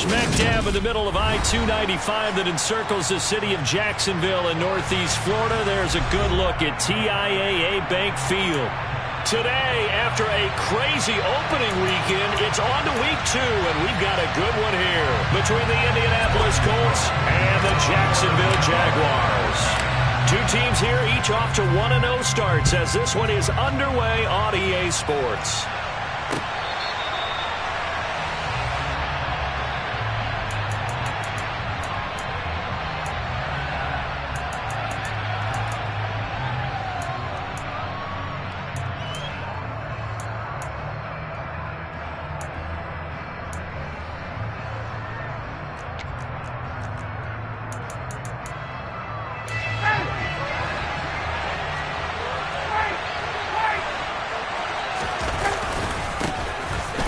Smack dab in the middle of I-295 that encircles the city of Jacksonville in northeast Florida, there's a good look at TIAA Bank Field. Today, after a crazy opening weekend, it's on to week 2, and we've got a good one here between the Indianapolis Colts and the Jacksonville Jaguars. Two teams here, each off to 1-0 starts as this one is underway on EA Sports.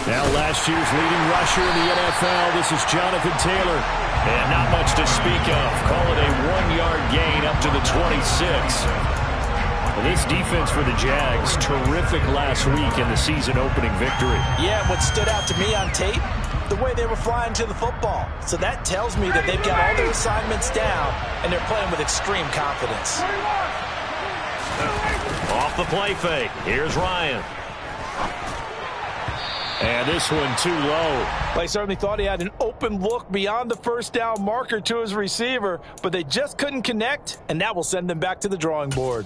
Now last year's leading rusher in the NFL, this is Jonathan Taylor. And not much to speak of. Call it a 1-yard gain up to the 26. Well, this defense for the Jags, terrific last week in the season-opening victory. Yeah, what stood out to me on tape, the way they were flying to the football. So that tells me that they've got all their assignments down, and they're playing with extreme confidence. Off the play fake. Here's Ryan. And this one too low. They certainly thought he had an open look beyond the first down marker to his receiver, but they just couldn't connect, and that will send them back to the drawing board.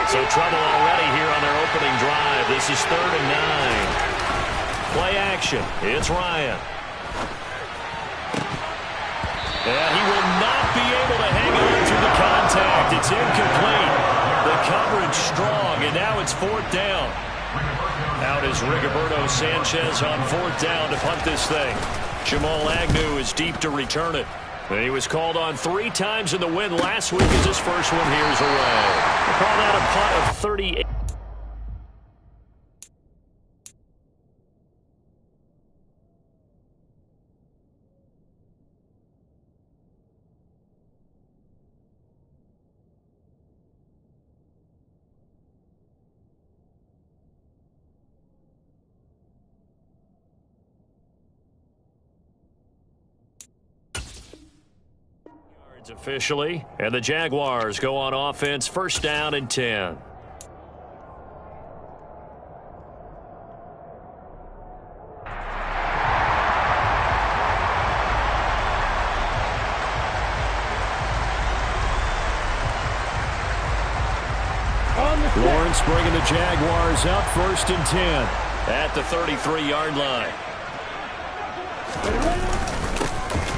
So trouble already here on their opening drive. This is 3rd and 9. Play action. It's Ryan. And he will not be able to hang on through the contact. It's incomplete. The coverage strong, and now it's 4th down. Out is Rigoberto Sanchez on 4th down to punt this thing. Jamal Agnew is deep to return it. And he was called on 3 times in the win last week as his first one here's away. We'll call that a punt of 38. Officially, and the Jaguars go on offense, 1st down and 10. Lawrence bringing the Jaguars up, 1st and 10 at the 33-yard line.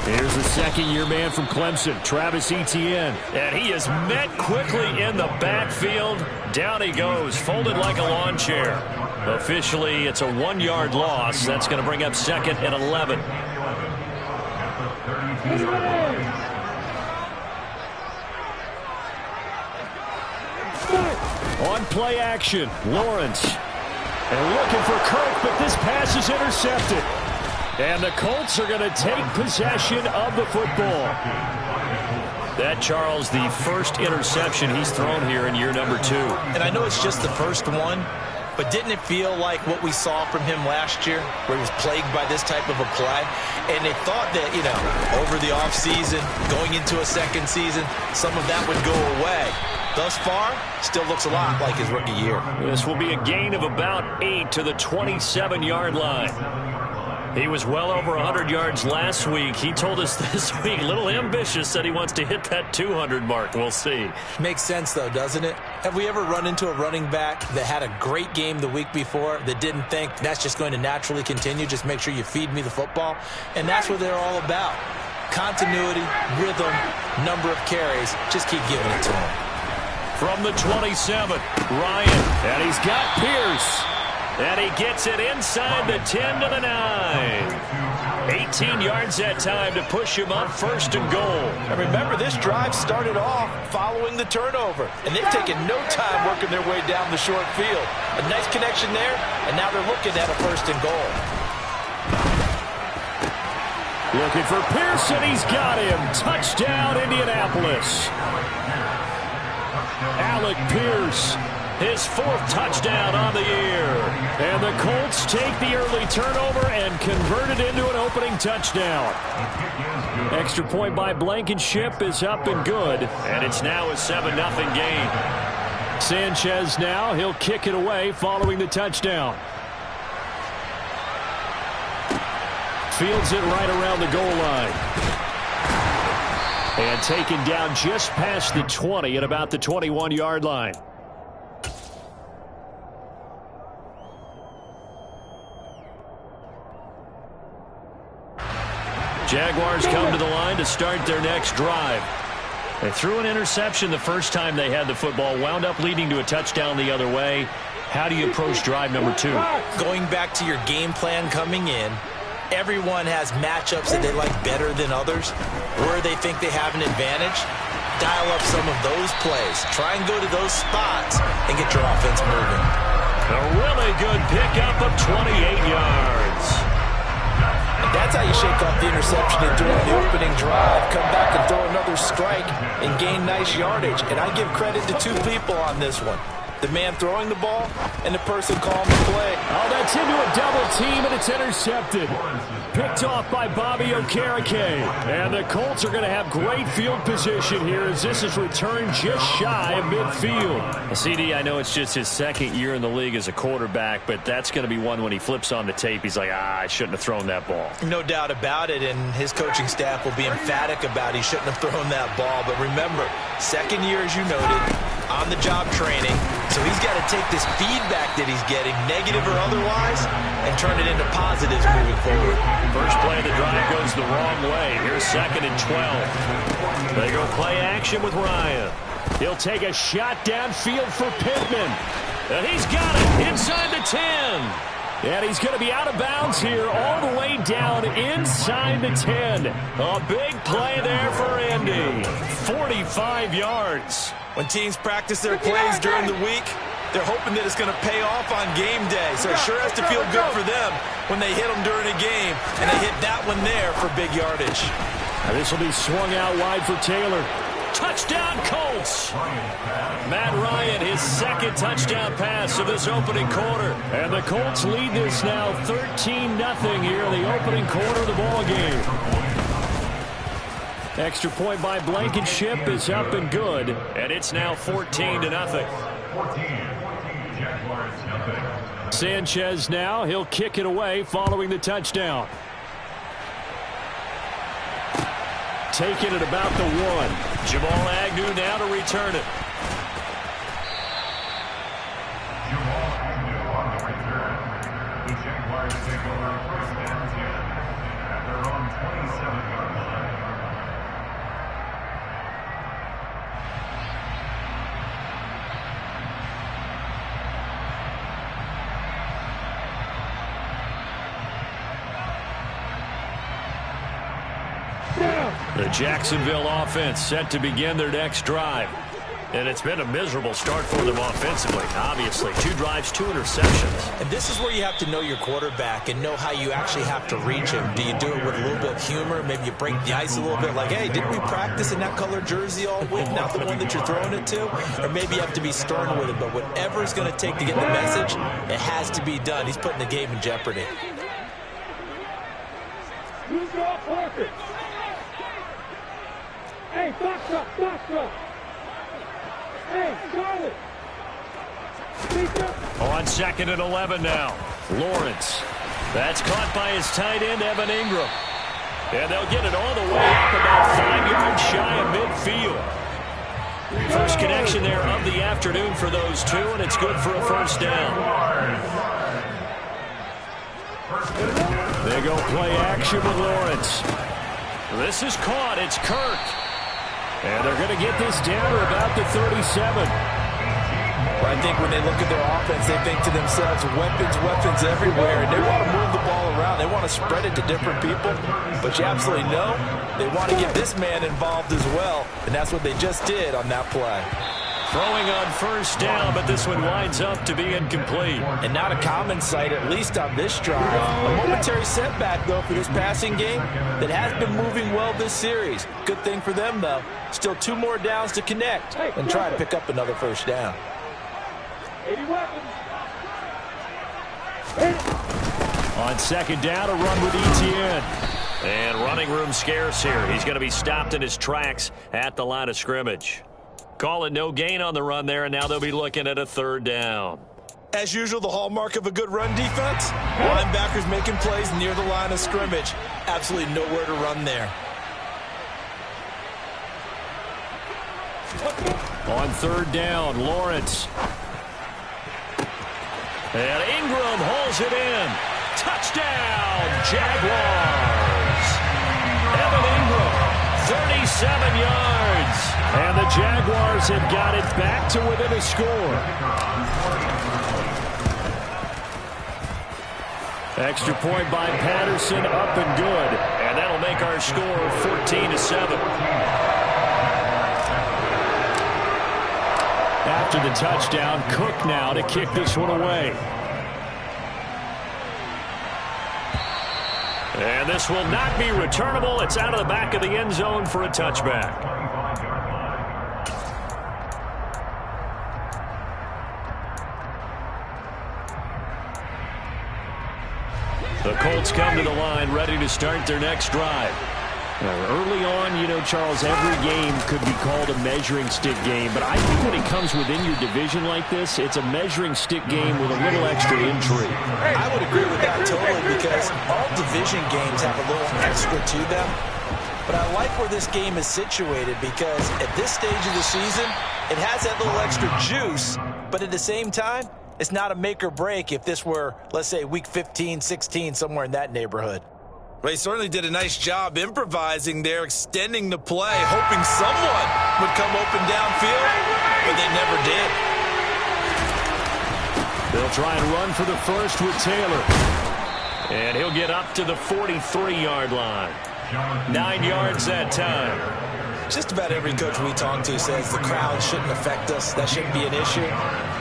Here's the second-year man from Clemson, Travis Etienne. And he is met quickly in the backfield. Down he goes, folded like a lawn chair. Officially, it's a 1-yard loss. That's going to bring up 2nd and 11. On play action, Lawrence. And looking for Kirk, but this pass is intercepted. And the Colts are going to take possession of the football. That, Charles, the first interception he's thrown here in year number 2. And I know it's just the first one, but didn't it feel like what we saw from him last year, where he was plagued by this type of a play? And they thought that, you know, over the offseason, going into a second season, some of that would go away. Thus far, still looks a lot like his rookie year. This will be a gain of about 8 to the 27-yard line. He was well over 100 yards last week. He told us this week, a little ambitious, said he wants to hit that 200 mark. We'll see. Makes sense, though, doesn't it? Have we ever run into a running back that had a great game the week before that didn't think that's just going to naturally continue? Just make sure you feed me the football. And that's what they're all about. Continuity, rhythm, number of carries. Just keep giving it to him. From the 27, Ryan. And he's got Pierce. And he gets it inside the 10 to the 9. 18 yards that time to push him up, 1st and goal. And remember, this drive started off following the turnover. And they've taken no time working their way down the short field. A nice connection there, and now they're looking at a 1st and goal. Looking for Pearson. He's got him. Touchdown, Indianapolis. Alec Pierce His 4th touchdown on the year. And the Colts take the early turnover and convert it into an opening touchdown. Extra point by Blankenship is up and good. And it's now a 7-0 game. Sanchez now, he'll kick it away following the touchdown. Fields it right around the goal line. And taken down just past the 20 at about the 21-yard line. Jaguars come to the line to start their next drive. They threw an interception the first time they had the football, wound up leading to a touchdown the other way. How do you approach drive number 2? Going back to your game plan coming in, everyone has matchups that they like better than others, where they think they have an advantage. Dial up some of those plays. Try and go to those spots and get your offense moving. A really good pickup of 28 yards. And that's how you shake off the interception and throw the opening drive. Come back and throw another strike and gain nice yardage. And I give credit to 2 people on this one. The man throwing the ball and the person calling the play. Oh, that's into a double team, and it's intercepted. Picked off by Bobby Okereke. And the Colts are going to have great field position here as this is returned just shy of midfield. CD, I know it's just his 2nd year in the league as a quarterback, but that's going to be one when he flips on the tape. He's like, I shouldn't have thrown that ball. No doubt about it, and his coaching staff will be emphatic about he shouldn't have thrown that ball. But remember, 2nd year, as you noted, on-the-job training. So he's got to take this feedback that he's getting, negative or otherwise, and turn it into positives moving forward. First play of the drive goes the wrong way. Here's 2nd and 12. They go play action with Ryan. He'll take a shot downfield for Pittman. And he's got it inside the 10. And he's going to be out of bounds here all the way down inside the 10. A big play there for Indy. 45 yards. When teams practice their plays during the week, they're hoping that it's going to pay off on game day. So it sure has to feel good for them when they hit them during a game. And they hit that one there for big yardage. Now this will be swung out wide for Taylor. Touchdown Colts. Matt Ryan, his 2nd touchdown pass of this opening quarter. And the Colts lead this now 13-0 here in the opening quarter of the ball game. Extra point by Blankenship is up and good. And it's now 14-0. Sanchez now, he'll kick it away following the touchdown. Taking it about the 1. Jamal Agnew now to return it. Jamal Agnew on the return. The Jaguars take over 1st and 10 at their own 27-yard line. The Jacksonville offense set to begin their next drive. And it's been a miserable start for them offensively, obviously. 2 drives, 2 interceptions. And this is where you have to know your quarterback and know how you actually have to reach him. Do you do it with a little bit of humor? Maybe you break the ice a little bit like, hey, didn't we practice in that color jersey all week? Not the one that you're throwing it to? Or maybe you have to be stern with it. But whatever it's going to take to get the message, it has to be done. He's putting the game in jeopardy. Hey, box up. Hey, Charlie. On 2nd and 11 now. Lawrence. That's caught by his tight end, Evan Ingram. And they'll get it all the way up about 5 yards shy of midfield. First connection there of the afternoon for those 2, and it's good for a 1st down. They go play action with Lawrence. This is caught. It's Kirk. And they're going to get this down to about the 37. Well, I think when they look at their offense, they think to themselves, weapons everywhere, and they want to move the ball around. They want to spread it to different people, but you absolutely know they want to get this man involved as well, and that's what they just did on that play. Throwing on 1st down, but this one winds up to be incomplete. And not a common sight, at least on this drive. A momentary setback, though, for this passing game that has been moving well this series. Good thing for them, though. Still 2 more downs to connect and try to pick up another 1st down. 80 weapons. On second down, a run with Etienne. And running room scarce here. He's going to be stopped in his tracks at the line of scrimmage. Call it no gain on the run there, and now they'll be looking at a third down. As usual, the hallmark of a good run defense, linebackers making plays near the line of scrimmage. Absolutely nowhere to run there. On third down, Lawrence. And Ingram holds it in. Touchdown, Jaguars. Evan Ingram, 37 yards. And the Jaguars have got it back to within a score. Extra point by Patterson, up and good. And that'll make our score 14-7. After the touchdown, Cook now to kick this one away. And this will not be returnable. It's out of the back of the end zone for a touchback. The Colts come to the line, ready to start their next drive. Early on, you know, Charles, every game could be called a measuring stick game. But I think when it comes within your division like this, it's a measuring stick game with a little extra intrigue. I would agree with that totally because all division games have a little extra to them. But I like where this game is situated because at this stage of the season, it has that little extra juice. But at the same time, it's not a make or break if this were, let's say, week 15, 16, somewhere in that neighborhood. Well, he certainly did a nice job improvising there, extending the play, hoping someone would come open downfield, but they never did. They'll try and run for the first with Taylor. And he'll get up to the 43-yard line. 9 yards that time. Just about every coach we talk to says the crowd shouldn't affect us. That shouldn't be an issue.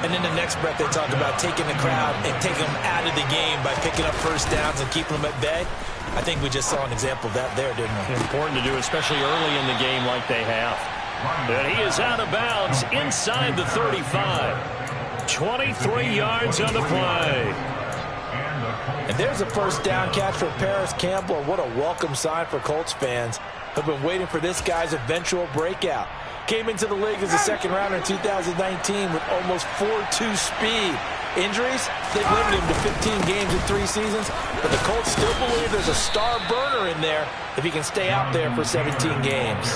And in the next breath, they talk about taking the crowd and taking them out of the game by picking up first downs and keeping them at bay. I think we just saw an example of that there, didn't we? Important to do, especially early in the game like they have. And he is out of bounds inside the 35. 23 yards on the play. And there's a first down catch for Paris Campbell. What a welcome sign for Colts fans who've been waiting for this guy's eventual breakout. Came into the league as a second rounder in 2019 with almost 4.2 speed. Injuries, they've limited him to 15 games in 3 seasons, but the Colts still believe there's a star burner in there if he can stay out there for 17 games.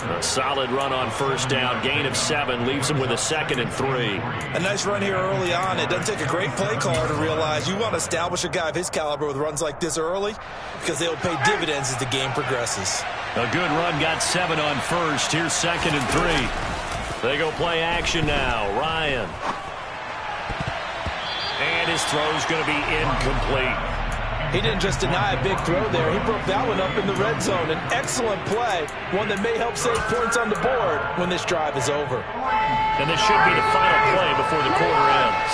A solid run on first down. Gain of 7 leaves him with a 2nd and 3. A nice run here early on. It doesn't take a great play caller to realize you want to establish a guy of his caliber with runs like this early because they'll pay dividends as the game progresses. A good run, got 7 on first. Here's 2nd and 3. They go play action now. Ryan. And his throw's going to be incomplete. He didn't just deny a big throw there. He broke that one up in the red zone. An excellent play, one that may help save points on the board when this drive is over. And this should be the final play before the quarter ends.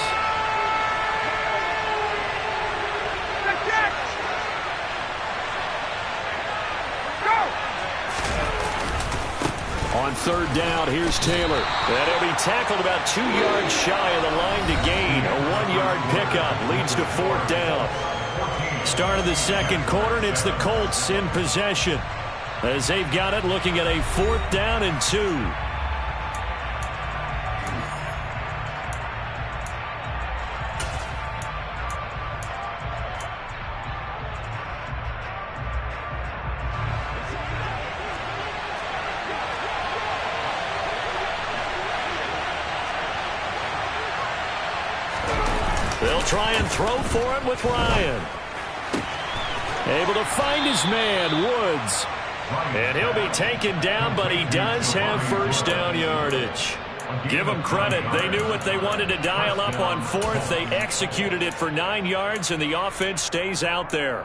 On third down, here's Taylor. And he'll be tackled about 2 yards shy of the line to gain. A 1-yard pickup leads to 4th down. Start of the second quarter, and it's the Colts in possession as they've got it, looking at a 4th down and 2. They'll try and throw for him with Ryan. Able to find his man, Woods. And he'll be taken down, but he does have first down yardage. Give them credit. They knew what they wanted to dial up on 4th. They executed it for 9 yards, and the offense stays out there.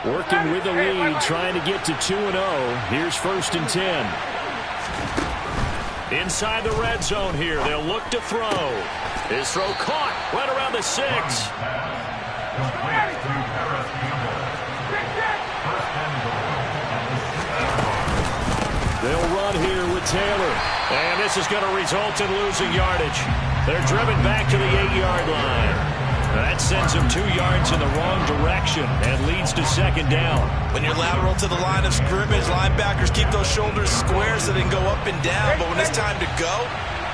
Working with the lead, trying to get to 2-0. Here's 1st and 10. Inside the red zone here. They'll look to throw. His throw caught right around the 6. They'll run here with Taylor. And this is going to result in losing yardage. They're driven back to the 8-yard line. That sends them 2 yards in the wrong direction and leads to second down. When you're lateral to the line of scrimmage, linebackers keep those shoulders square so they can go up and down. But when it's time to go,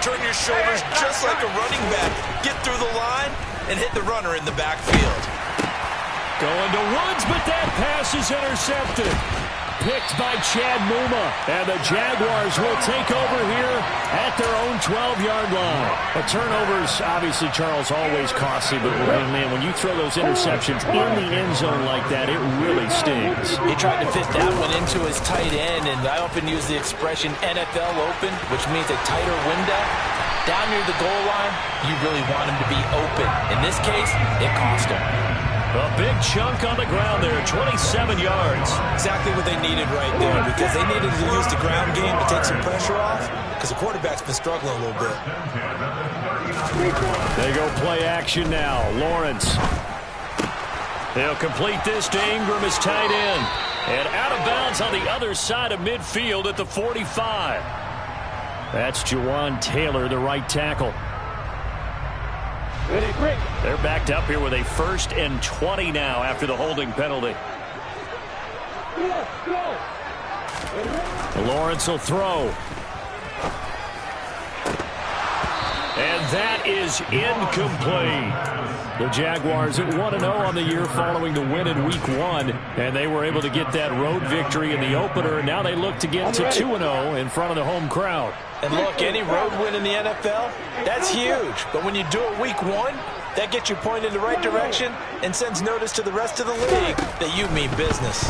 turn your shoulders just like a running back. Get through the line and hit the runner in the backfield. Going to Woods, but that pass is intercepted. Picked by Chad Muma. And the Jaguars will take over here at their own 12-yard line. A turnover's obviously, Charles, always costly. But, man, when you throw those interceptions in the end zone like that, it really stings. He tried to fit that one into his tight end, and I often use the expression NFL open, which means a tighter window. Down near the goal line, you really want him to be open. In this case, it cost him. A big chunk on the ground there, 27 yards. Exactly what they needed right there, because they needed to use the ground game to take some pressure off, because the quarterback's been struggling a little bit. They go play action now. Lawrence. They'll complete this to Ingram as tight end. And out of bounds on the other side of midfield at the 45. That's Jawan Taylor, the right tackle. They're backed up here with a 1st and 20 now after the holding penalty. Lawrence will throw. And that is incomplete. The Jaguars at 1-0 on the year following the win in Week 1. And they were able to get that road victory in the opener. And now they look to get to 2-0 in front of the home crowd. And look, any road win in the NFL, that's huge. But when you do it Week 1, that gets you pointed in the right direction and sends notice to the rest of the league that you mean business.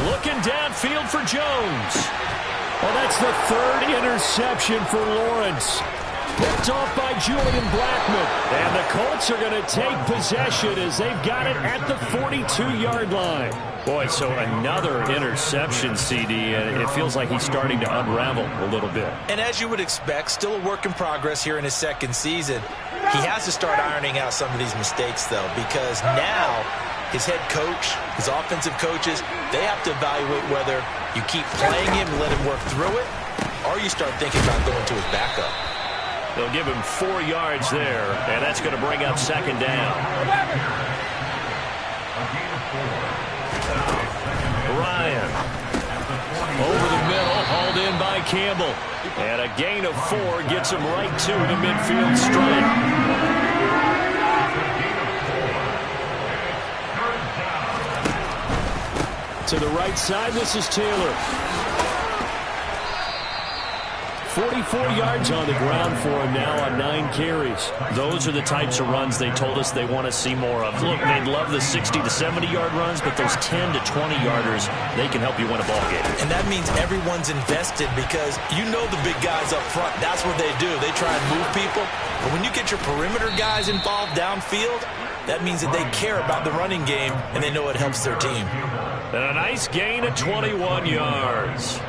Looking downfield for Jones. Well, that's the 3rd interception for Lawrence. Picked off by Julian Blackman. And the Colts are going to take possession as they've got it at the 42-yard line. Boy, so another interception, CD, and it feels like he's starting to unravel a little bit. And as you would expect, still a work in progress here in his 2nd season. He has to start ironing out some of these mistakes, though, because now his head coach, his offensive coaches, they have to evaluate whether you keep playing him and let him work through it, or you start thinking about going to his backup. They'll give him 4 yards there, and that's going to bring up second down. Ryan. Over the middle, hauled in by Campbell. And a gain of 4 gets him right to the midfield stripe. To the right side, this is Taylor. 44 yards on the ground for him now on 9 carries. Those are the types of runs they told us they want to see more of. Look, they'd love the 60 to 70-yard runs, but those 10 to 20-yarders, they can help you win a ball game. And that means everyone's invested because you know the big guys up front. That's what they do. They try and move people. But when you get your perimeter guys involved downfield, that means that they care about the running game and they know it helps their team. And a nice gain of 21 yards.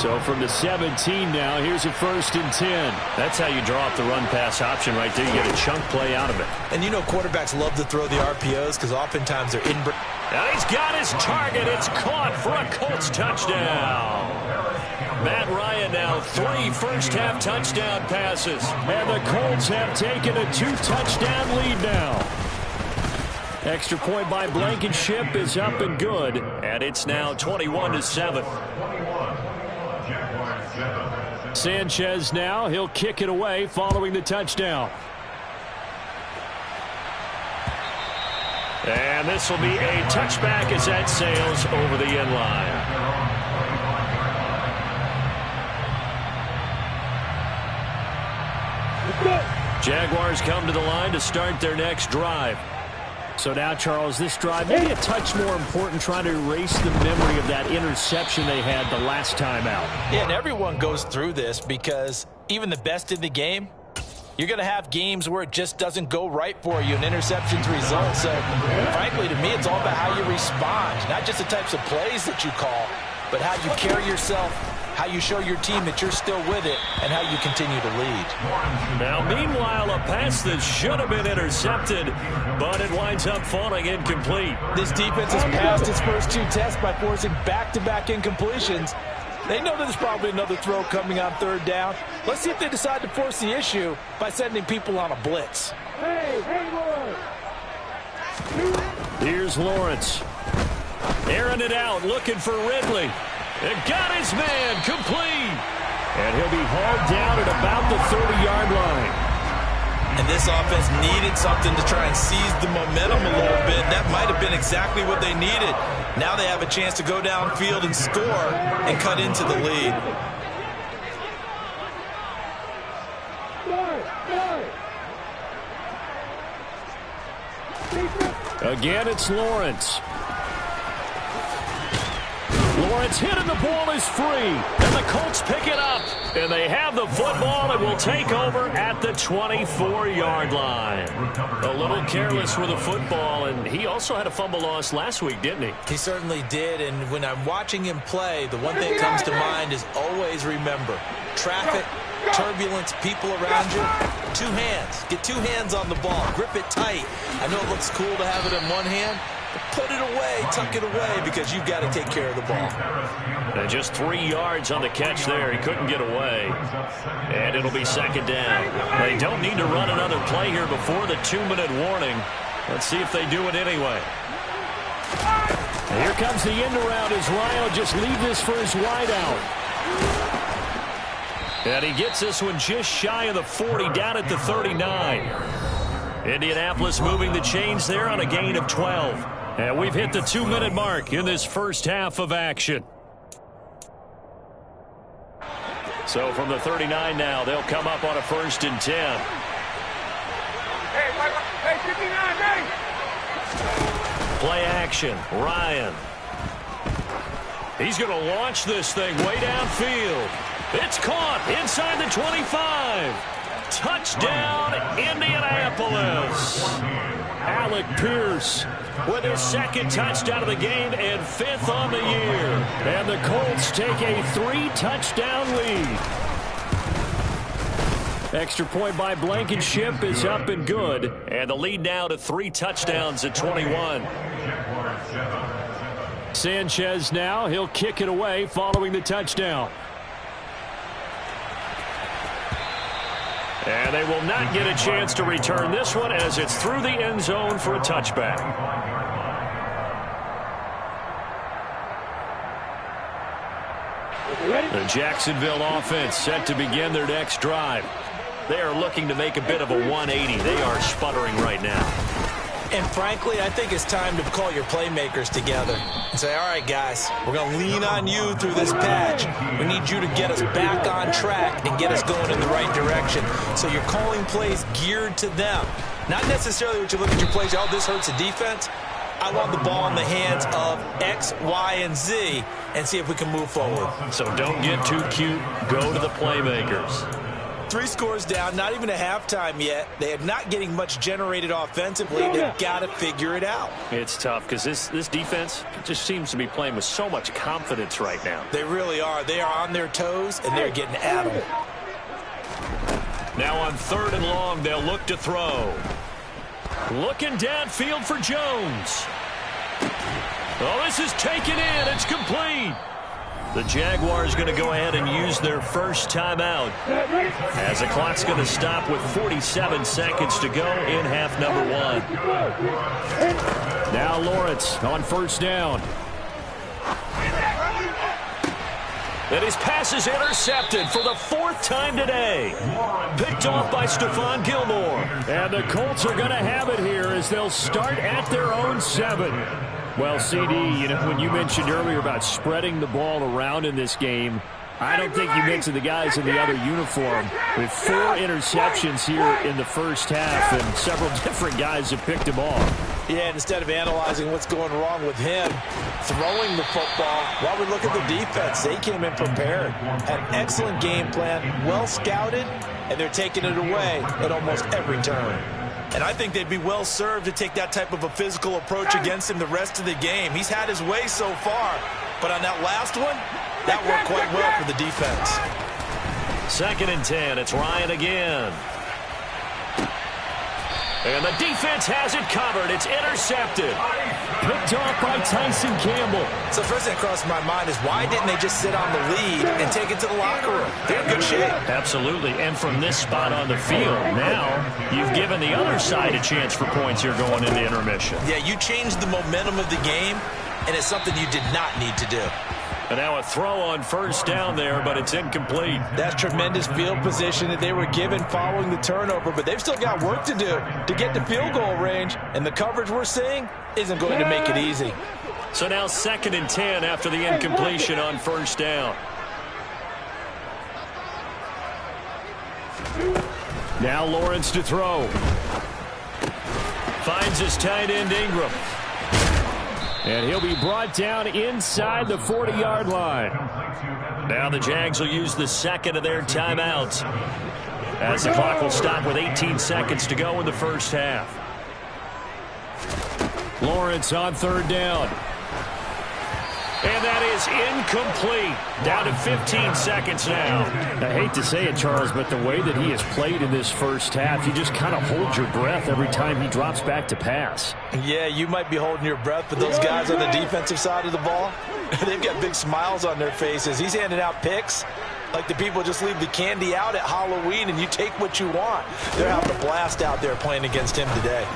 So from the 17 now, here's a 1st and 10. That's how you draw up the run-pass option right there. You get a chunk play out of it. And you know quarterbacks love to throw the RPOs because oftentimes they're in. Now he's got his target. It's caught for a Colts touchdown. Matt Ryan now 3 first-half touchdown passes. And the Colts have taken a 2-touchdown lead now. Extra point by Blankenship is up and good. And it's now 21-7. Sanchez now, he'll kick it away following the touchdown. And this will be a touchback as that sails over the end line. Jaguars come to the line to start their next drive. So now, Charles, this drive maybe a touch more important, trying to erase the memory of that interception they had the last time out. Yeah, and everyone goes through this because even the best in the game, you're going to have games where it just doesn't go right for you, and interceptions result. So, frankly, to me, it's all about how you respond, not just the types of plays that you call, but how you carry yourself how you show your team that you're still with it, and how you continue to lead. Now, meanwhile, a pass that should have been intercepted, but it winds up falling incomplete. This defense has passed its first 2 tests by forcing back-to-back incompletions. They know that there's probably another throw coming on 3rd down. Let's see if they decide to force the issue by sending people on a blitz. Hey, Lawrence. Here's Lawrence. Airing it out, looking for Ridley. And got his man, complete. And he'll be hauled down at about the 30-yard line. And this offense needed something to try and seize the momentum a little bit. That might have been exactly what they needed. Now they have a chance to go downfield and score and cut into the lead. Again, it's Lawrence. Lawrence hit and the ball is free. And the Colts pick it up. And they have the football and will take over at the 24-yard line. A little careless with the football, and he also had a fumble loss last week, didn't he? He certainly did, and when I'm watching him play, the one thing that comes to mind is always remember, traffic, turbulence, people around you, 2 hands. Get 2 hands on the ball. Grip it tight. I know it looks cool to have it in one hand, but put it away, tuck it away, because you've got to take care of the ball. And just 3 yards on the catch there. He couldn't get away. And it'll be 2nd down. They don't need to run another play here before the 2-minute warning. Let's see if they do it anyway. And here comes the end around as Ryan will just leave this for his wideout. And he gets this one just shy of the 40, down at the 39. Indianapolis moving the chains there on a gain of 12. And we've hit the 2-minute mark in this first half of action. So from the 39 now, they'll come up on a 1st and 10. Hey, 59, hey! Play action, Ryan. He's going to launch this thing way downfield. It's caught inside the 25. Touchdown, Indianapolis. Alec Pierce With his 2nd touchdown of the game and 5th on the year. And the Colts take a 3-touchdown lead. Extra point by Blankenship is up and good. And the lead now to 3 touchdowns at 21. Sanchez now, he'll kick it away following the touchdown. And they will not get a chance to return this one as it's through the end zone for a touchback. The Jacksonville offense set to begin their next drive. They are looking to make a bit of a 180. They are sputtering right now. And frankly, I think it's time to call your playmakers together and say, all right, guys, we're going to lean on you through this patch. We need you to get us back on track and get us going in the right direction. So you're calling plays geared to them. Not necessarily what you look at your plays, oh, this hurts the defense. I want the ball in the hands of X, Y, and Z and see if we can move forward. So don't get too cute. Go to the playmakers. 3 scores down, not even a halftime yet. They are not getting much generated offensively. They've got to figure it out. It's tough because this defense just seems to be playing with so much confidence right now. They really are. They are on their toes, and they're getting at them. Now on 3rd and long, they'll look to throw. Looking downfield for Jones. Oh, this is taken in. It's complete. The Jaguars going to go ahead and use their first timeout as the clock's going to stop with 47 seconds to go in half number 1. Now Lawrence on 1st down. And his pass is intercepted for the 4th time today. Picked off by Stephon Gilmore. And the Colts are going to have it here as they'll start at their own 7. Well, CD, you know, when you mentioned earlier about spreading the ball around in this game, I don't think you mentioned the guys in the other uniform. With 4 interceptions here in the first half, and several different guys have picked him off. Yeah, and instead of analyzing what's going wrong with him, throwing the football, while we look at the defense, they came in prepared. Had an excellent game plan, well scouted, and they're taking it away at almost every turn. And I think they'd be well served to take that type of a physical approach against him the rest of the game. He's had his way so far, but on that last one, That worked quite well for the defense. 2nd and 10. It's Ryan again. And the defense has it covered. It's intercepted. Picked off by Tyson Campbell. So first thing that crossed my mind is why didn't they just sit on the lead and take it to the locker room? They're in good shape. Absolutely. And from this spot on the field, now you've given the other side a chance for points here going into intermission. Yeah, you changed the momentum of the game, and it's something you did not need to do. And now a throw on 1st down there, but it's incomplete. That's tremendous field position that they were given following the turnover, but they've still got work to do to get to field goal range, and the coverage we're seeing isn't going to make it easy. So now 2nd and 10 after the incompletion on 1st down. Now Lawrence to throw. Finds his tight end Ingram. And he'll be brought down inside the 40-yard line. Now the Jags will use the 2nd of their timeouts, as the clock will stop with 18 seconds to go in the 1st half. Lawrence on 3rd down. And that is incomplete. Down to 15 seconds now. I hate to say it, Charles, but the way that he has played in this 1st half, you just kind of hold your breath every time he drops back to pass. Yeah, you might be holding your breath, but those guys on the defensive side of the ball, they've got big smiles on their faces. He's handing out picks like the people just leave the candy out at Halloween and you take what you want. They're having a blast out there playing against him today.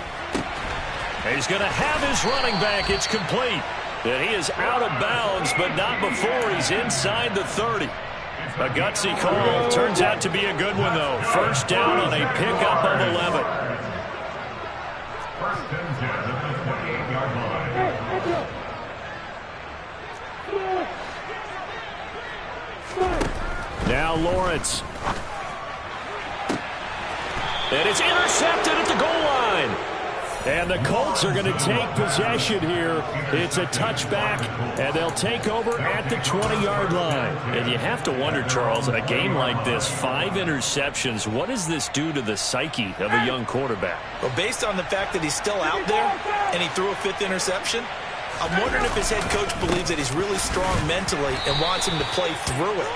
He's going to have his running back. It's complete. And he is out of bounds, but not before he's inside the 30. A gutsy call. Turns out to be a good one, though. 1st down on a pickup of 11. 1st and 10 at the 28-yard line. Now Lawrence. And it's intercepted at the goal line. And the Colts are going to take possession here. It's a touchback, and they'll take over at the 20-yard line. And you have to wonder, Charles, in a game like this, 5 interceptions, what does this do to the psyche of a young quarterback? Well, based on the fact that he's still out there and he threw a 5th interception, I'm wondering if his head coach believes that he's really strong mentally and wants him to play through it.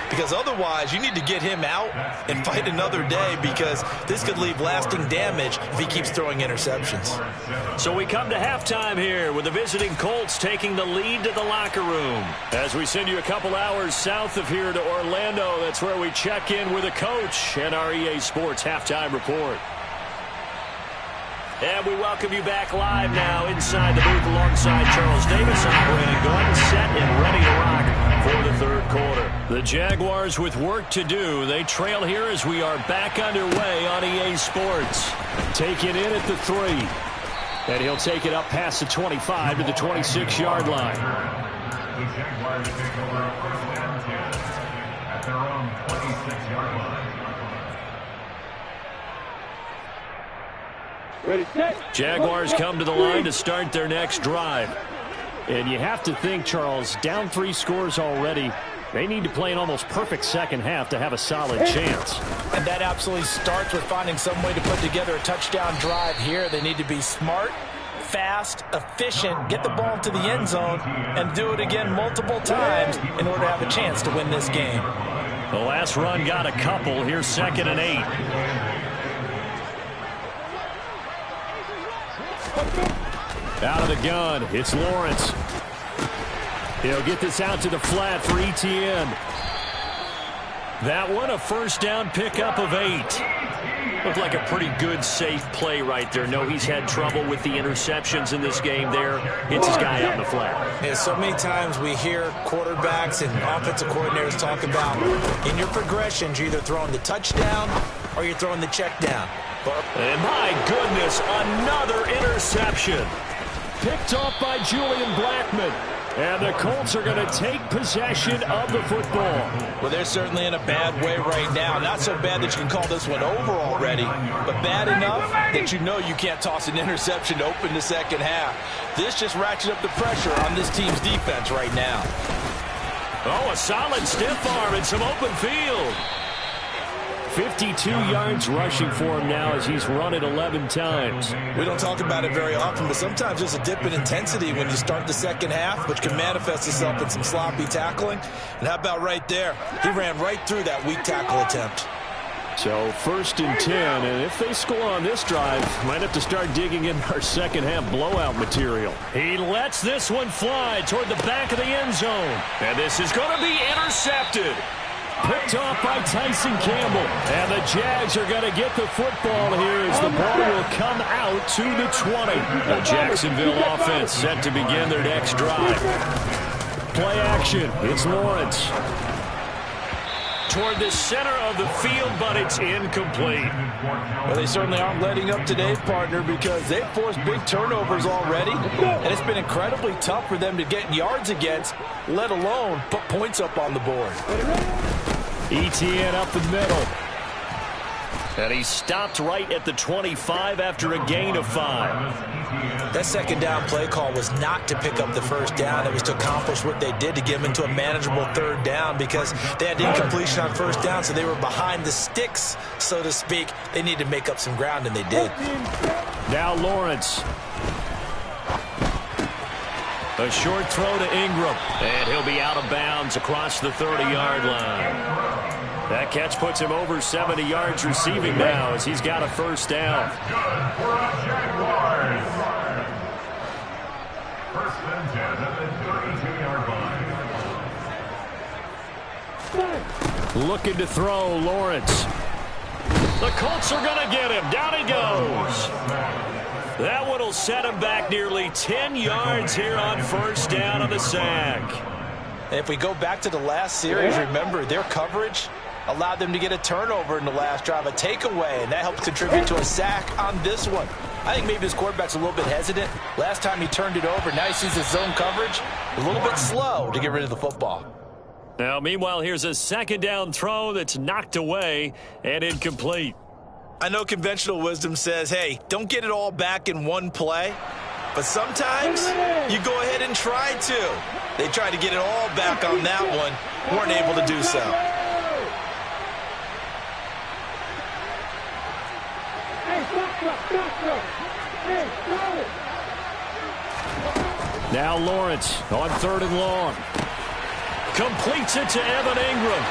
Because otherwise, you need to get him out and fight another day, because this could leave lasting damage if he keeps throwing interceptions. So we come to halftime here with the visiting Colts taking the lead to the locker room. As we send you a couple hours south of here to Orlando, that's where we check in with the coach and our EA Sports halftime report. And we welcome you back live now inside the booth alongside Charles Davis, operating gun, set and ready to rock for the 3rd quarter. The Jaguars with work to do. They trail here as we are back underway on EA Sports. Take it in at the 3. And he'll take it up past the 25 to the 26-yard line. The Jaguars take over 1st and 10 at their own 26-yard line. Ready, set. Jaguars come to the line to start their next drive. And you have to think, Charles, down 3 scores already. They need to play an almost perfect 2nd half to have a solid chance. And that absolutely starts with finding some way to put together a touchdown drive here. They need to be smart, fast, efficient, get the ball to the end zone, and do it again multiple times in order to have a chance to win this game. The last run got a couple. Here's 2nd and 8. Out of the gun, it's Lawrence. He'll get this out to the flat for Etienne. That one a 1st down pickup of 8. Looked like a pretty good, safe play right there. No, he's had trouble with the interceptions in this game there. Hits his guy out in the flat. Yeah, so many times we hear quarterbacks and offensive coordinators talk about in your progressions, you're either throwing the touchdown or you're throwing the check down. And my goodness, another interception. Picked off by Julian Blackman. And the Colts are going to take possession of the football. Well, they're certainly in a bad way right now. Not so bad that you can call this one over already, but bad enough that you know you can't toss an interception to open the 2nd half. This just ratchets up the pressure on this team's defense right now. Oh, a solid stiff arm and some open field. 52 yards rushing for him now as he's run it 11 times. We don't talk about it very often, but sometimes there's a dip in intensity when you start the second half, which can manifest itself in some sloppy tackling. And how about right there? He ran right through that weak tackle attempt. So 1st and 10, and if they score on this drive, might have to start digging in our second half blowout material. He lets this one fly toward the back of the end zone. And this is going to be intercepted. Picked off by Tyson Campbell. And the Jags are going to get the football here as the ball will come out to the 20. The Jacksonville offense set to begin their next drive. Play action. It's Lawrence. Toward the center of the field, but it's incomplete. Well, they certainly aren't letting up today, partner, because they've forced big turnovers already, and it's been incredibly tough for them to get yards against, let alone put points up on the board. ETN up the middle. And he stopped right at the 25 after a gain of 5. That second down play call was not to pick up the first down. It was to accomplish what they did to get them into a manageable third down because they had incompletion on first down, so they were behind the sticks, so to speak. They needed to make up some ground, and they did. Now Lawrence. A short throw to Ingram, and he'll be out of bounds across the 30-yard line. That catch puts him over 70 yards receiving now as he's got a first down. First and 10 at the 32-yard line. Looking to throw, Lawrence. The Colts are going to get him. Down he goes. That one will set him back nearly 10 yards here on first down on the sack. And if we go back to the last series, remember their coverage allowed them to get a turnover in the last drive, a takeaway, and that helps contribute to a sack on this one. I think maybe his quarterback's a little bit hesitant. Last time he turned it over, now he sees his zone coverage a little bit slow to get rid of the football. Now, meanwhile, here's a second down throw that's knocked away and incomplete. I know conventional wisdom says, hey, don't get it all back in one play, but sometimes you go ahead and try to. They tried to get it all back on that one, weren't able to do so. Now Lawrence on 3rd and long. Completes it to Evan Ingram.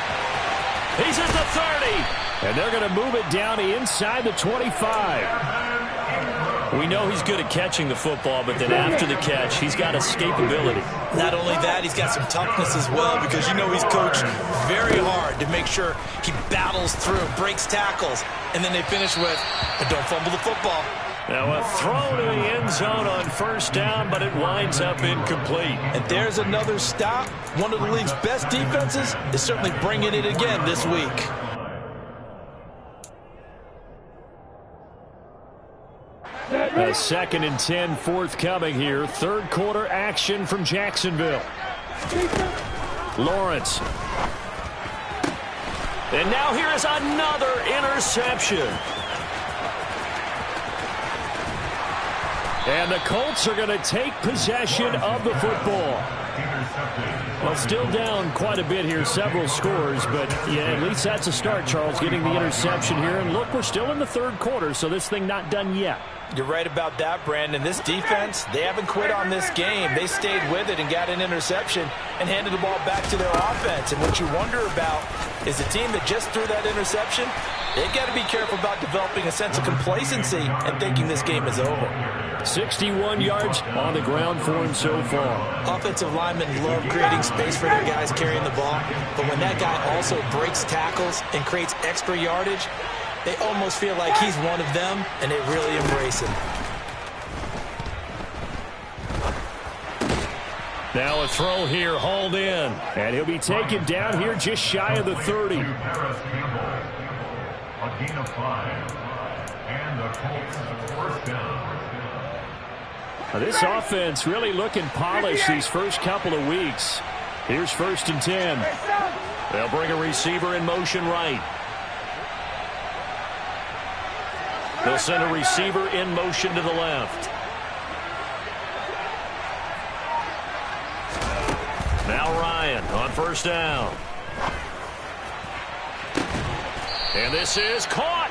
He's at the 30. And they're going to move it down inside the 25. We know he's good at catching the football, but then after the catch, he's got escapability. Not only that, he's got some toughness as well because you know he's coached very hard to make sure he battles through, breaks tackles, and then they finish with, don't fumble the football. Now a throw to the end zone on first down, but it winds up incomplete. And there's another stop. One of the league's best defenses is certainly bringing it again this week. A 2nd and 10 forthcoming here. Third quarter action from Jacksonville. Lawrence. And now here is another interception. And the Colts are going to take possession of the football. Well, still down quite a bit here, several scores, but yeah, at least that's a start, Charles, getting the interception here. And look, we're still in the third quarter, so this thing not done yet. You're right about that, Brandon. This defense, they haven't quit on this game. They stayed with it and got an interception and handed the ball back to their offense. And what you wonder about is the team that just threw that interception, they've got to be careful about developing a sense of complacency and thinking this game is over. 61 yards on the ground for him so far. Offensive linemen love creating space for their guys carrying the ball, but when that guy also breaks tackles and creates extra yardage, they almost feel like he's one of them, and they really embrace him. Now a throw here, hauled in. And he'll be taken down here just shy of the 30. A gain of 5. And the Colts first down. This offense really looking polished these first couple of weeks. Here's 1st and 10. They'll bring a receiver in motion right. They'll send a receiver in motion to the left. Now Ryan on first down. And this is caught.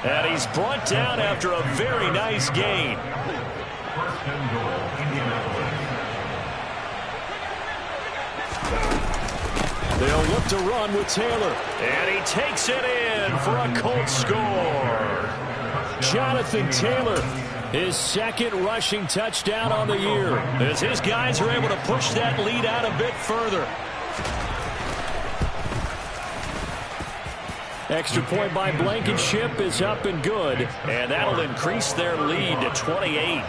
And he's brought down after a very nice gain. First and goal, Indianapolis. They'll look to run with Taylor. And he takes it in for a Colts score. Jonathan Taylor, his second rushing touchdown on the year, as his guys are able to push that lead out a bit further. Extra point by Blankenship is up and good, and that'll increase their lead to 28.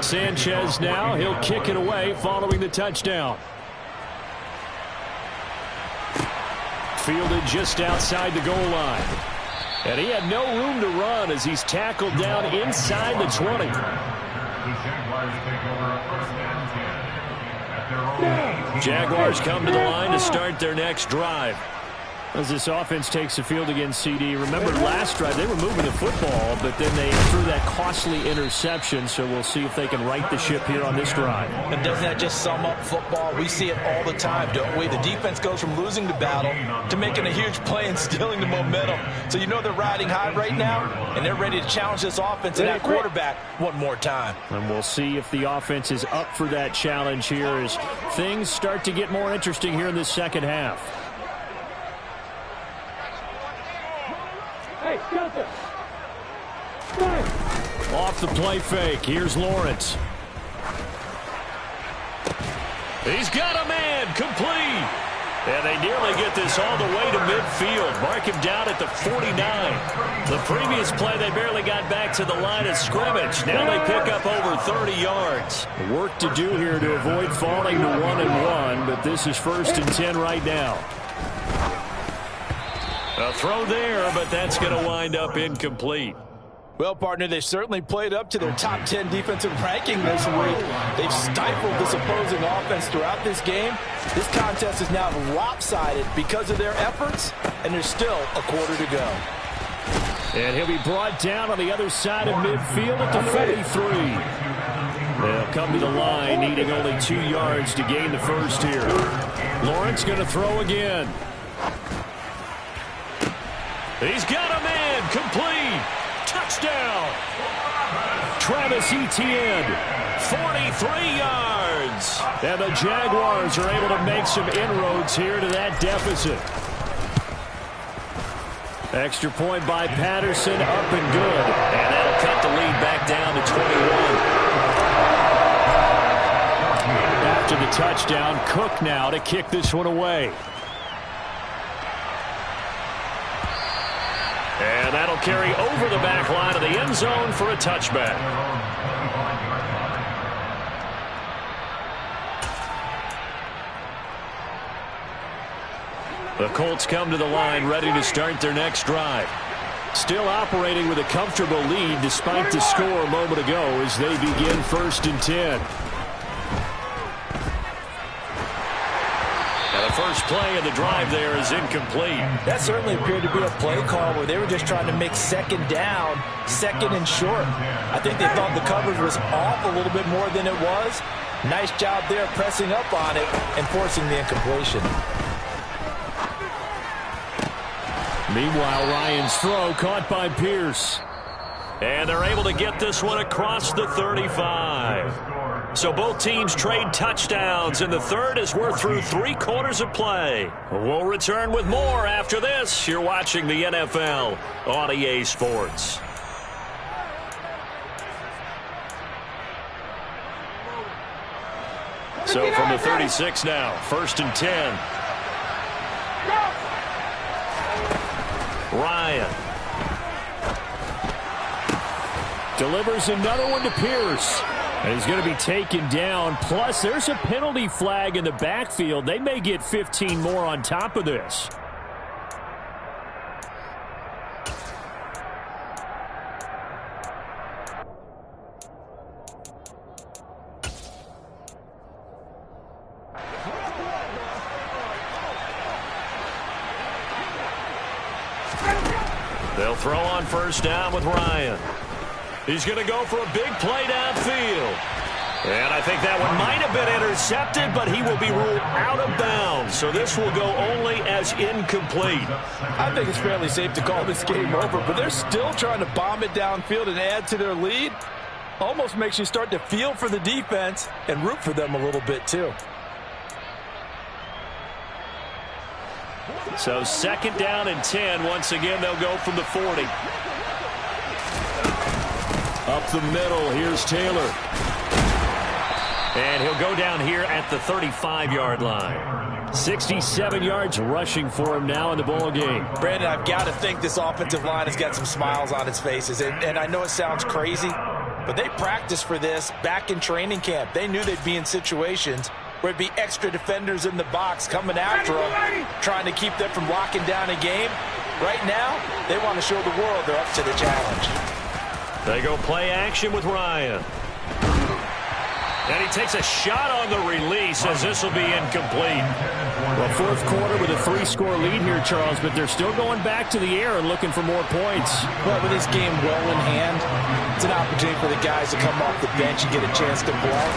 Sanchez now, he'll kick it away following the touchdown. Fielded just outside the goal line. And he had no room to run as he's tackled down inside the 20. Jaguars come to the line to start their next drive. As this offense takes the field against CD, remember last drive they were moving the football, but then they threw that costly interception, so we'll see if they can right the ship here on this drive. And doesn't that just sum up football? We see it all the time, don't we? The defense goes from losing the battle to making a huge play and stealing the momentum. So you know they're riding high right now, and they're ready to challenge this offense and that quarterback one more time. And we'll see if the offense is up for that challenge here as things start to get more interesting here in this second half. Hey, Delta. Off the play fake. Here's Lawrence. He's got a man complete. And they nearly get this all the way to midfield. Mark him down at the 49. The previous play, they barely got back to the line of scrimmage. Now they pick up over 30 yards. Work to do here to avoid falling to 1-1, but this is 1st and 10 right now. A throw there, but that's going to wind up incomplete. Well, partner, they certainly played up to their top 10 defensive ranking this week. They've stifled this opposing offense throughout this game. This contest is now lopsided because of their efforts, and there's still a quarter to go. And he'll be brought down on the other side of midfield at the 43. They'll come to the line, needing only 2 yards to gain the first here. Lawrence going to throw again. He's got a man complete. Touchdown. Travis Etienne, 43 yards. And the Jaguars are able to make some inroads here to that deficit. Extra point by Patterson, up and good. And that'll cut the lead back down to 21. After the touchdown, Cook now to kick this one away. And that'll carry over the back line of the end zone for a touchback. The Colts come to the line ready to start their next drive. Still operating with a comfortable lead despite the score a moment ago as they begin 1st and 10. First play of the drive there is incomplete. That certainly appeared to be a play call where they were just trying to make second down, second and short. I think they thought the coverage was off a little bit more than it was. Nice job there pressing up on it and forcing the incompletion. Meanwhile, Ryan's throw caught by Pierce. And they're able to get this one across the 35. So both teams trade touchdowns in the third as we're through 3 quarters of play. We'll return with more after this. You're watching the NFL on EA Sports. So from the 36 now, 1st and 10. Ryan. Delivers another one to Pierce. And he's going to be taken down. Plus, there's a penalty flag in the backfield. They may get 15 more on top of this. They'll throw on 1st down with Ryan. He's going to go for a big play downfield. And I think that one might have been intercepted, but he will be ruled out of bounds. So this will go only as incomplete. I think it's fairly safe to call this game over, but they're still trying to bomb it downfield and add to their lead. Almost makes you start to feel for the defense and root for them a little bit too. So second down and 10. Once again, they'll go from the 40. Up the middle, here's Taylor. And he'll go down here at the 35-yard line. 67 yards rushing for him now in the ball game. Brandon, I've got to think this offensive line has got some smiles on its faces. And I know it sounds crazy, but they practiced for this back in training camp. They knew they'd be in situations where it'd be extra defenders in the box coming after them, trying to keep them from locking down a game. Right now, they want to show the world they're up to the challenge. They go play action with Ryan. And he takes a shot on the release as this will be incomplete. Well, fourth quarter with a 3-score lead here, Charles, but they're still going back to the air and looking for more points. Well, with this game well in hand, it's an opportunity for the guys to come off the bench and get a chance to play.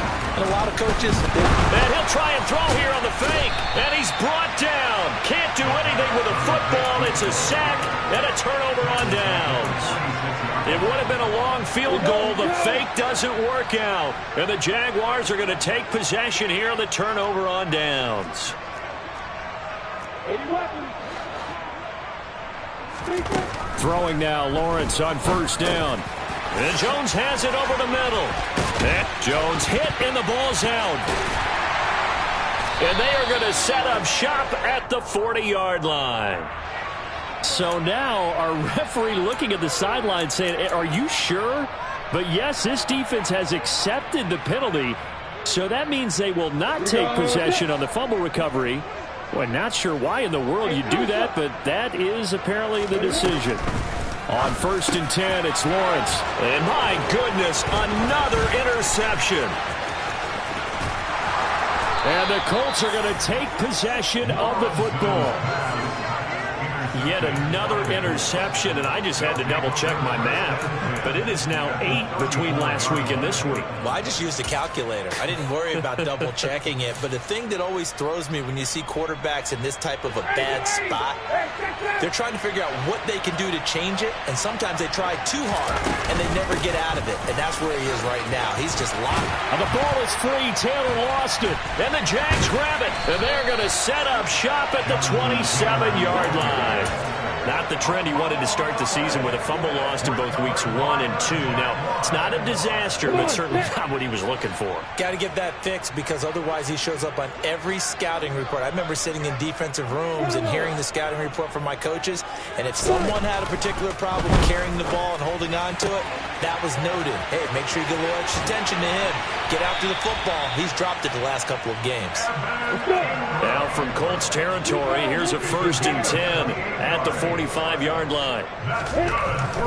And a lot of coaches... And he'll try and throw here on the fake. And he's brought down. Can't do anything with a football. It's a sack and a turnover on downs. It would have been a long field goal. The fake doesn't work out. And the Jaguars are going to take possession here on the turnover on downs. Throwing now, Lawrence on first down. And Jones has it over the middle. And Jones hit and the ball's out. And they are going to set up shop at the 40-yard line. So now our referee looking at the sideline saying, are you sure? But yes, this defense has accepted the penalty. So that means they will not take possession on the fumble recovery. Well, not sure why in the world you do that, but that is apparently the decision. On first and 10, it's Lawrence. And my goodness, another interception. And the Colts are going to take possession of the football. Yet another interception, and I just had to double-check my math. But it is now 8 between last week and this week. Well, I just used a calculator. I didn't worry about double-checking it. But the thing that always throws me when you see quarterbacks in this type of a bad spot, they're trying to figure out what they can do to change it. And sometimes they try too hard, and they never get out of it. And that's where he is right now. He's just locked. And the ball is free. Taylor lost it. And the Jags grab it. And they're going to set up shop at the 27-yard line. Not the trend he wanted to start the season with a fumble lost in both weeks 1 and 2. Now, it's not a disaster, but certainly not what he was looking for. Got to get that fixed because otherwise he shows up on every scouting report. I remember sitting in defensive rooms and hearing the scouting report from my coaches, and if someone had a particular problem carrying the ball and holding on to it, that was noted. Hey, make sure you get a little extra attention to him. Get after the football. He's dropped it the last couple of games. Now from Colts territory, here's a first and 10 at the 45-yard line.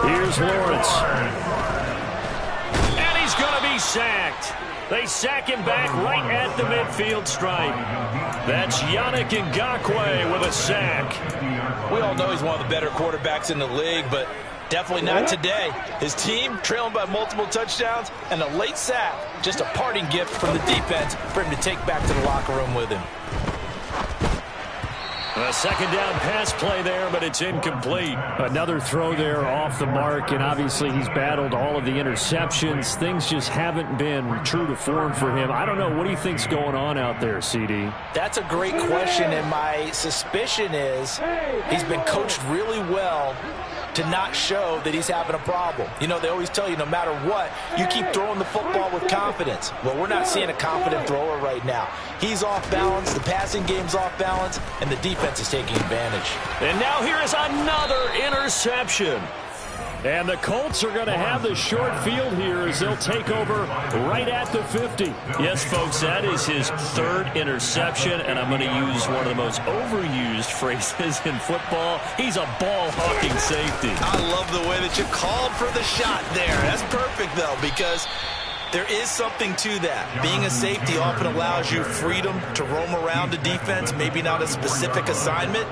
Here's Lawrence. And he's going to be sacked. They sack him back right at the midfield stripe. That's Yannick Ngakoue with a sack. We all know he's one of the better quarterbacks in the league, but definitely not today. His team trailing by multiple touchdowns and a late sack. Just a parting gift from the defense for him to take back to the locker room with him. A second down pass play there, but it's incomplete. Another throw there off the mark, and obviously he's battled all of the interceptions. Things just haven't been true to form for him. I don't know. What do you think's going on out there, CD? That's a great question, and my suspicion is he's been coached really well to not show that he's having a problem. You know, they always tell you no matter what, you keep throwing the football with confidence. Well, we're not seeing a confident thrower right now. He's off balance, the passing game's off balance, and the defense is taking advantage. And now here is another interception. And the Colts are going to have the short field here as they'll take over right at the 50. Yes, folks, that is his third interception, and I'm going to use one of the most overused phrases in football. He's a ball-hawking safety. I love the way that you called for the shot there. That's perfect, though, because there is something to that. Being a safety often allows you freedom to roam around a defense, maybe not a specific assignment.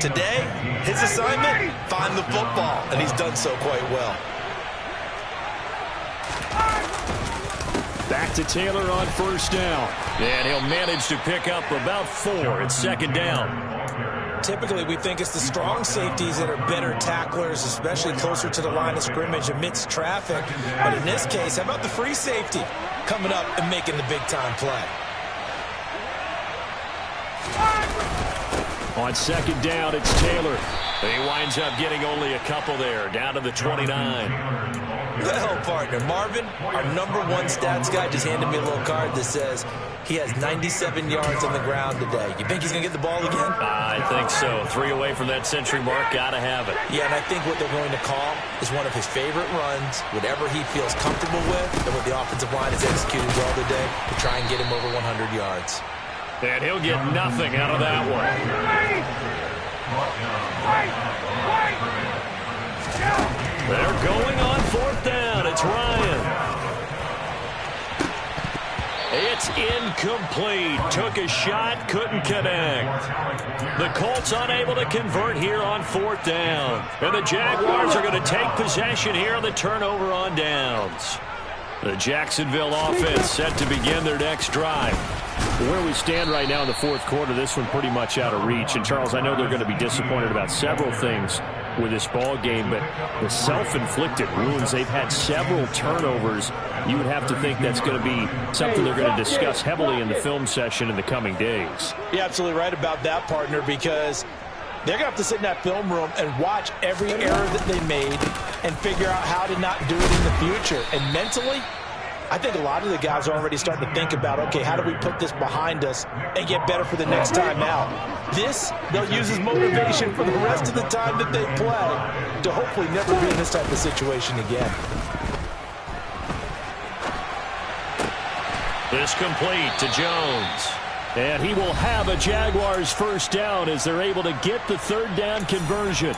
Today, his assignment, find the football, and he's done so quite well. Back to Taylor on first down. And he'll manage to pick up about 4. It's second down. Typically, we think it's the strong safeties that are better tacklers, especially closer to the line of scrimmage amidst traffic. But in this case, how about the free safety coming up and making the big-time play? On second down, it's Taylor. He winds up getting only a couple there, down to the 29. Well, partner, Marvin, our #1 stats guy, just handed me a little card that says he has 97 yards on the ground today. You think he's going to get the ball again? I think so. 3 away from that century mark. Got to have it. Yeah, and I think what they're going to call is one of his favorite runs, whatever he feels comfortable with, and what the offensive line has executed well today to try and get him over 100 yards. And he'll get nothing out of that one. They're going on 4th down. It's Ryan. It's incomplete. Took a shot, couldn't connect. The Colts unable to convert here on 4th down. And the Jaguars are going to take possession here on the turnover on downs. The Jacksonville offense set to begin their next drive. Where we stand right now in the 4th quarter, this one pretty much out of reach. And, Charles, I know they're going to be disappointed about several things with this ball game, but the self-inflicted wounds, they've had several turnovers. You would have to think that's going to be something they're going to discuss heavily in the film session in the coming days. You're absolutely right about that, partner, because they're going to have to sit in that film room and watch every error that they made and figure out how to not do it in the future. And mentally, I think a lot of the guys are already starting to think about, okay, how do we put this behind us and get better for the next time out? This, they'll use as motivation for the rest of the time that they play to hopefully never be in this type of situation again. This complete to Jones. And he will have a Jaguars first down as they're able to get the 3rd down conversion.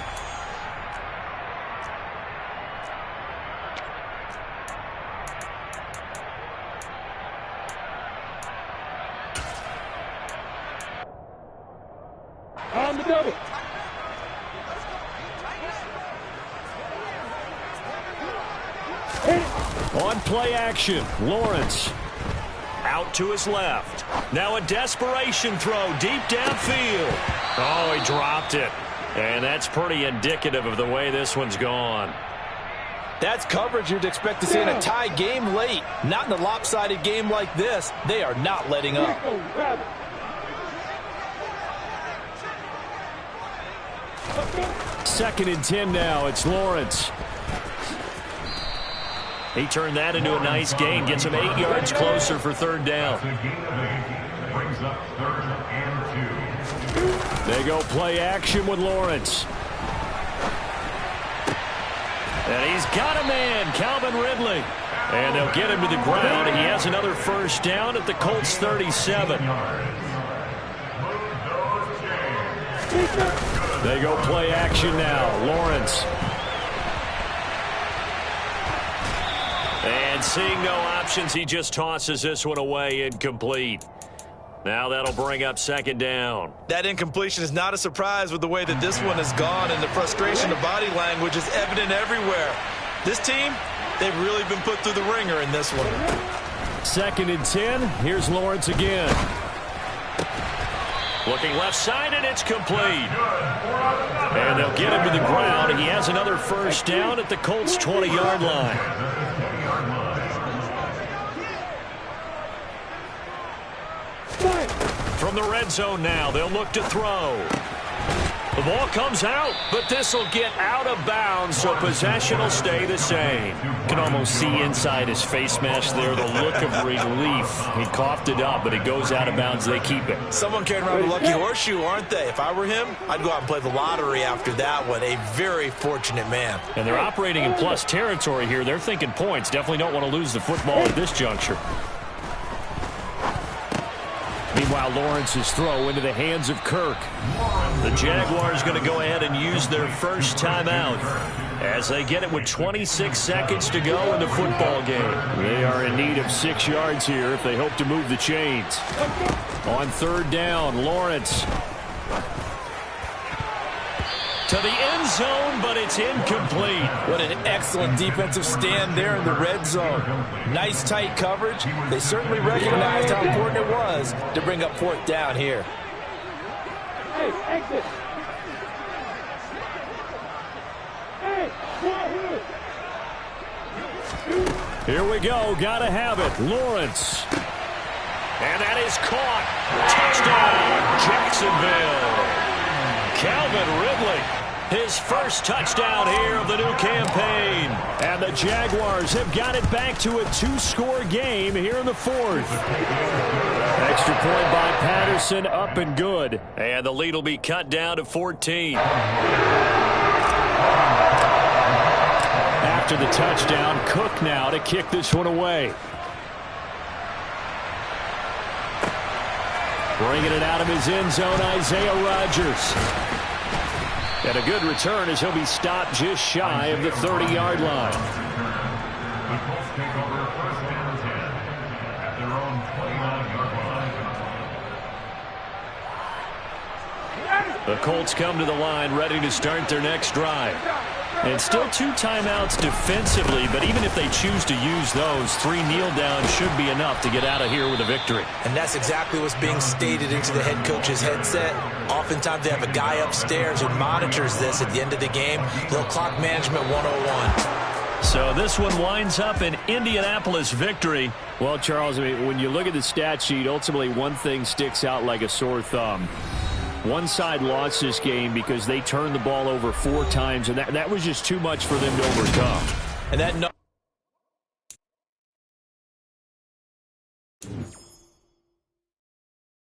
On the double. On play action, Lawrence. Out to his left. Now a desperation throw deep downfield. Oh, he dropped it. And that's pretty indicative of the way this one's gone. That's coverage you'd expect to see in a tie game late. Not in a lopsided game like this. They are not letting up. 2nd and 10 now. It's Lawrence. He turned that into a nice gain. Gets him 8 yards closer for 3rd down. They go play action with Lawrence. And he's got a man, Calvin Ridley. And they'll get him to the ground. He has another first down at the Colts 37. They go play action now. Lawrence. And seeing no options, he just tosses this one away, incomplete. Now that'll bring up 2nd down. That incompletion is not a surprise with the way that this one has gone, and the frustration of body language is evident everywhere. This team, they've really been put through the ringer in this one. 2nd and 10. Here's Lawrence again. Looking left side, and it's complete. And they'll get him to the ground, and he has another first down at the Colts' 20-yard line. From the red zone now, they'll look to throw. The ball comes out, but this will get out of bounds, so possession will stay the same. You can almost see inside his face mask there the look of relief. He coughed it up, but it goes out of bounds. They keep it. Someone carrying around a lucky horseshoe, aren't they? If I were him, I'd go out and play the lottery after that one. A very fortunate man. And they're operating in plus territory here. They're thinking points. Definitely don't want to lose the football at this juncture. Meanwhile, Lawrence's throw into the hands of Kirk. The Jaguars going to go ahead and use their first timeout as they get it with 26 seconds to go in the football game. They are in need of 6 yards here if they hope to move the chains. On 3rd down, Lawrence. To the end zone, but it's incomplete. What an excellent defensive stand there in the red zone. Nice tight coverage. They certainly recognized how important it was to bring up fourth down here. Hey, exit. Hey, Here we go. Gotta have it. Lawrence. And that is caught. Touchdown, Jacksonville. Calvin Ridley, his first touchdown here of the new campaign. And the Jaguars have got it back to a 2-score game here in the fourth. Extra point by Patterson, up and good. And the lead will be cut down to 14. After the touchdown, Cook now to kick this one away. Bringing it out of his end zone, Isaiah Rodgers. And a good return as he'll be stopped just shy of the 30-yard line. The Colts take over first and 10 at their own 29-yard line. The Colts come to the line ready to start their next drive. And still 2 timeouts defensively, but even if they choose to use those, 3 kneel downs should be enough to get out of here with a victory. And that's exactly what's being stated into the head coach's headset. Oftentimes they have a guy upstairs who monitors this at the end of the game. Little clock management 101. So this one winds up an Indianapolis victory. Well, Charles, I mean, when you look at the stat sheet, ultimately one thing sticks out like a sore thumb. One side lost this game because they turned the ball over 4 times, and that was just too much for them to overcome. And that